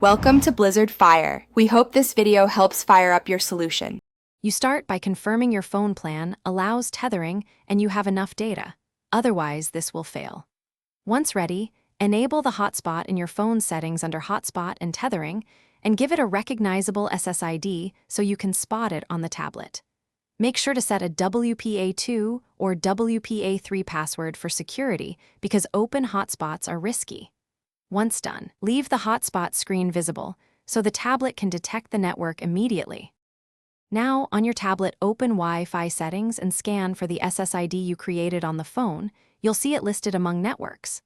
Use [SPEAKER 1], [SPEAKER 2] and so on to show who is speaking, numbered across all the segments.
[SPEAKER 1] Welcome to Blizzard Fire. We hope this video helps fire up your solution.
[SPEAKER 2] You start by confirming your phone plan allows tethering and you have enough data. Otherwise, this will fail. Once ready, enable the hotspot in your phone settings under Hotspot and Tethering and give it a recognizable SSID so you can spot it on the tablet. Make sure to set a WPA2 or WPA3 password for security because open hotspots are risky. Once done, leave the hotspot screen visible so the tablet can detect the network immediately. Now, on your tablet, open Wi-Fi settings and scan for the SSID you created on the phone. You'll see it listed among networks.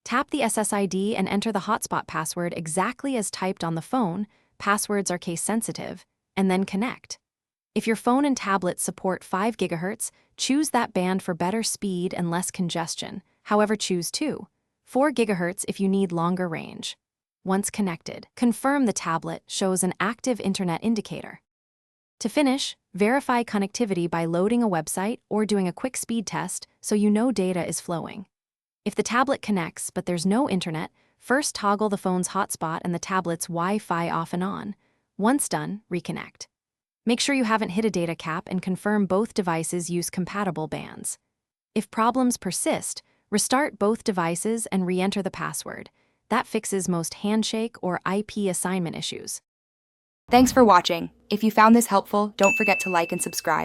[SPEAKER 2] Tap the SSID and enter the hotspot password exactly as typed on the phone. Passwords are case-sensitive, and then connect. If your phone and tablet support 5 GHz, choose that band for better speed and less congestion. However, choose 4 GHz if you need longer range. Once connected, confirm the tablet shows an active internet indicator. To finish, verify connectivity by loading a website or doing a quick speed test so you know data is flowing. If the tablet connects but there's no internet, first toggle the phone's hotspot and the tablet's Wi-Fi off and on. Once done, reconnect. Make sure you haven't hit a data cap and confirm both devices use compatible bands. If problems persist, restart both devices and re-enter the password. That fixes most handshake or IP assignment issues.
[SPEAKER 1] Thanks for watching. If you found this helpful, don't forget to like and subscribe.